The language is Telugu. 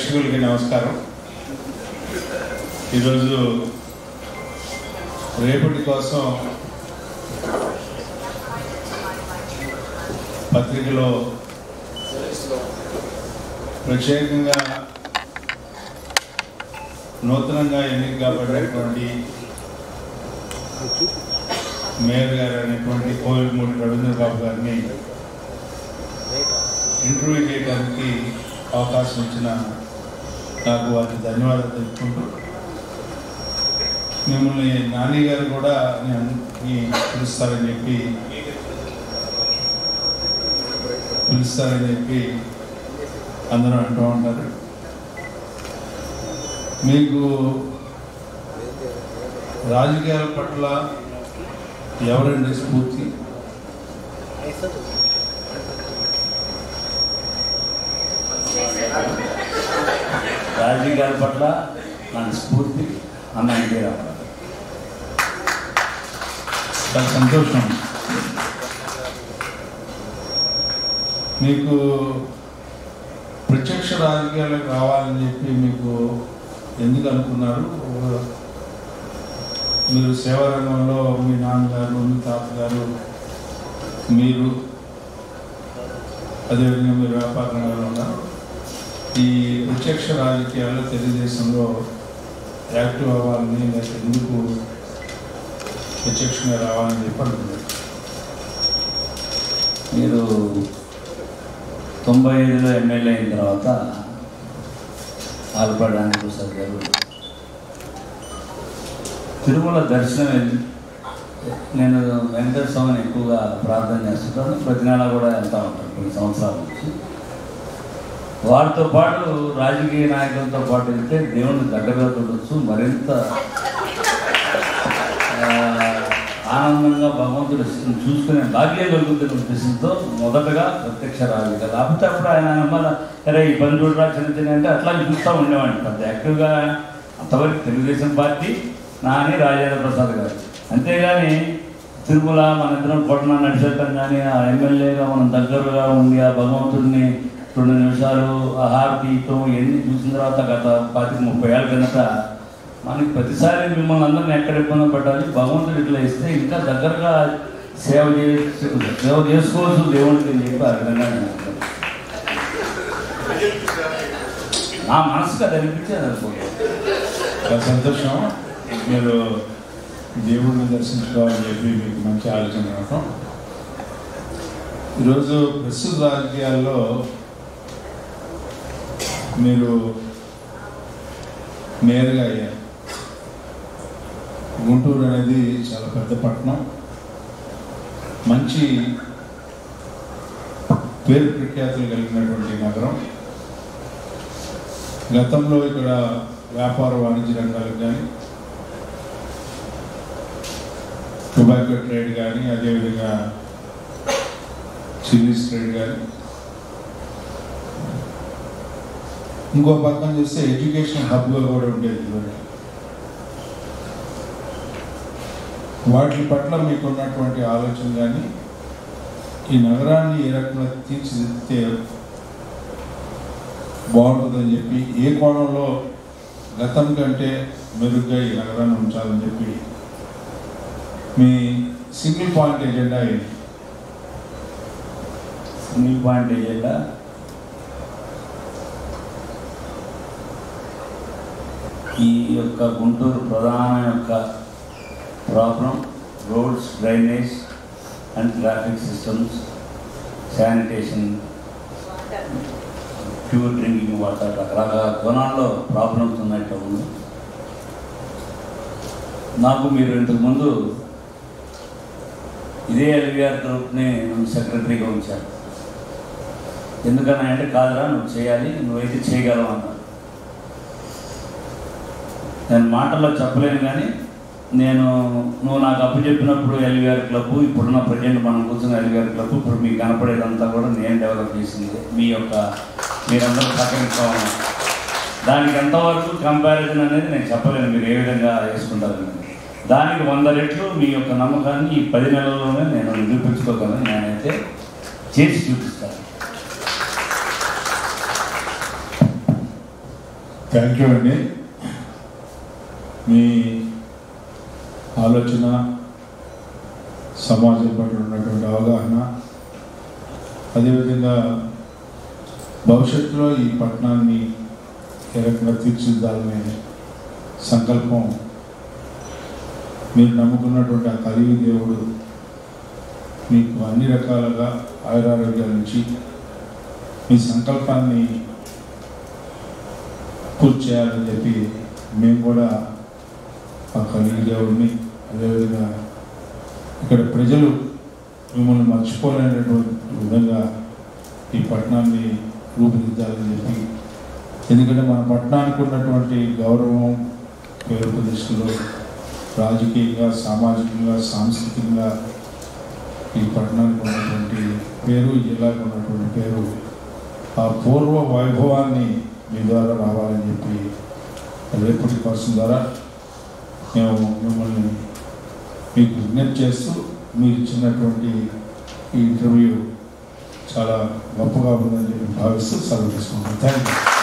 ప్రేక్షకులకి నమస్కారం. ఈరోజు రేపటి కోసం పత్రికలో ప్రత్యేకంగా నూతనంగా ఎన్నిక కాబడినటువంటి మేయర్ గారు అనేటువంటి కోవిల్మూడి రవీంద్రబాబు గారిని ఇంటర్వ్యూ చేయడానికి అవకాశం ఇచ్చిన నాకు వారికి ధన్యవాదాలు తెలుపుకుంటూ, మిమ్మల్ని నాని గారు కూడా పిలుస్తారని చెప్పి అందరూ అంటూ ఉంటారు. మీకు రాజకీయాల పట్ల ఎవరండి స్ఫూర్తి? రాజకీయాల పట్ల నాకు స్ఫూర్తి అన్న ఎన్టీ రామారావు. చాలా సంతోషం. మీకు ప్రత్యక్ష రాజకీయాలకు రావాలని చెప్పి మీకు ఎందుకు అనుకున్నారు? మీరు సేవారంగంలో మీ నాన్నగారు, మీ తాతగారు, మీరు అదేవిధంగా మీరు వ్యాపార రంగంలో ఉన్నారు. ఈ ప్రత్యక్ష రాజకీయాల్లో తెలుగుదేశంలో యాక్టివ్ అవ్వాలని, లేకపోతే ఎందుకు ప్రత్యక్షంగా రావాలని చెప్పండి. మీరు 95లో ఎమ్మెల్యే అయిన తర్వాత ఆలపాటి రామప్రసాద్ గారు తిరుమల దర్శనం నేను వెంకటేశ్వర స్వామిని ఎక్కువగా ప్రార్థన చేస్తుంటాను. ప్రతి నెల కూడా వెళ్తూ ఉంటాను కొన్ని సంవత్సరాల నుంచి. వారితో పాటు రాజకీయ నాయకులతో పాటు వెళ్తే దేవుని దగ్గరగా చూడవచ్చు, మరింత ఆనందంగా భగవంతుడు చూసుకునే భాగ్యం దొరుకుతున్న ఉద్దేశంతో మొదటగా ప్రత్యక్ష రాజకీయాలు. లేకపోతే అప్పుడు ఆయన మళ్ళీ సరే ఈ పని చూడరా చిన్న చిన్న అంటే అట్లా చూస్తూ ఉండేవాడిని. పెద్ద యాక్టివ్గా అంతవరకు తెలుగుదేశం పార్టీ నాని రాజేంద్ర ప్రసాద్ గారు. అంతేగాని తిరుమల మన ఇద్దరం కొట్టన నడిచేయటం కానీ, ఆ ఎమ్మెల్యేగా మనం దగ్గరగా ఉండి ఆ భగవంతుడిని 2 నిమిషాలు హారతీయటం ఇవన్నీ చూసిన తర్వాత గత 25-30 ఏళ్ళ కిందట మనకి ప్రతిసారి మిమ్మల్ని అందరినీ ఎక్కడ ఇబ్బంది పెట్టాలి, భగవంతుడు ఇట్లా ఇస్తే ఇంకా దగ్గరగా సేవ చేసుకోవచ్చు దేవుడికి అని చెప్పి ఆ విధంగా నేను నా మనసుకు అది అనిపించేది అనుకుంటున్నాను. సంతోషం. మీరు దేవుడిని దర్శించుకోవాలని చెప్పి మీకు మంచి ఆలోచన రావటం. ఈరోజు ప్రస్తుత రాజకీయాల్లో మీరు మేయర్గా అయ్యారు. గుంటూరు అనేది చాలా పెద్ద పట్టణం, మంచి పేరు ప్రఖ్యాతులు కలిగినటువంటి నగరం. గతంలో ఇక్కడ వ్యాపార వాణిజ్య రంగాలకు కానీ, టొబాకో ట్రేడ్ కానీ, అదేవిధంగా చిల్లీస్ ట్రేడ్ కానీ, ఇంకో పక్కన చూస్తే ఎడ్యుకేషన్ హబ్గా కూడా ఉండేది. వాటి పట్ల మీకున్నటువంటి ఆలోచన కానీ, ఈ నగరాన్ని ఏ రకంగా తీర్చిదిద్దితే బాగుంటుందని చెప్పి, ఏ కోణంలో గతం కంటే మెరుగ్గా ఈ నగరాన్ని ఉంచాలని చెప్పి మీ సింగిల్ పాయింట్ ఎజెండా ఏంటి? సింగిల్ పాయింట్ ఎజెండా ఈ యొక్క గుంటూరు ప్రధాన యొక్క problem roads, drainage and traffic systems, sanitation, pure drinking water, రకరకాల కోణాల్లో ప్రాబ్లమ్స్ ఉన్నట్టు ఉంది. నాకు మీరు ఇంతకుముందు ఇదే ఎల్వీఆర్ గ్రూప్ని నన్ను సెక్రటరీగా ఉంచారు. ఎందుకన్నా అంటే కాదురా నువ్వు చేయాలి, నువ్వైతే చేయగలవు అన్నారు. నేను మాటల్లో చెప్పలేను కానీ నువ్వు నాకు అప్పు చెప్పినప్పుడు ఎల్వీఆర్ క్లబ్, ఇప్పుడున్న ప్రజెంట్ మనం కూర్చున్న ఎల్వీఆర్ క్లబ్, ఇప్పుడు మీకు కనపడేదంతా కూడా నేను డెవలప్ చేసింది. మీరందరూ సహకరించుకోవాలి. దానికి ఎంతవరకు కంపారిజన్ అనేది నేను చెప్పలేను, మీరు ఏ విధంగా వేసుకుంటారని. దానికి 100 రెట్లు మీ యొక్క నమ్మకాన్ని ఈ 10 నెలల్లోనే నేను నిరూపించుకోగలను. నేనైతే చేసి చూపిస్తాను. థ్యాంక్ యూ అండి. మీ ఆలోచన, సమాజం పట్ల ఉన్నటువంటి అవగాహన, అదేవిధంగా భవిష్యత్తులో ఈ పట్టణాన్ని ఏ రకంగా తీర్చిదిద్దాలనే సంకల్పం, మీరు నమ్ముకున్నటువంటి ఆ కలిగి దేవుడు మీకు అన్ని రకాలుగా ఆయురారోగ్యాల నుంచి మీ సంకల్పాన్ని పూర్తి చేయాలని చెప్పి మేము కూడా ఆ కలిగి దేవుడిని, అదేవిధంగా ఇక్కడ ప్రజలు మిమ్మల్ని మర్చిపోలేనటువంటి విధంగా ఈ పట్టణాన్ని రూపుదిద్దాలని చెప్పి, ఎందుకంటే మన పట్టణానికి ఉన్నటువంటి గౌరవం, పేరు ప్రతిష్టలో రాజకీయంగా, సామాజికంగా, సాంస్కృతికంగా ఈ పట్టణానికి ఉన్నటువంటి పేరు, ఈ జిల్లాకు ఉన్నటువంటి పేరు, ఆ పూర్వ వైభవాన్ని మీ ద్వారా రావాలని చెప్పి రేపటి పర్సన్ ద్వారా మేము మిమ్మల్ని మీకు విజ్ఞప్తి చేస్తూ, మీరు ఇచ్చినటువంటి ఈ ఇంటర్వ్యూ చాలా గొప్పగా ఉందని చెప్పి భావిస్తూ సెలవు తీసుకుంటాం. Thank you.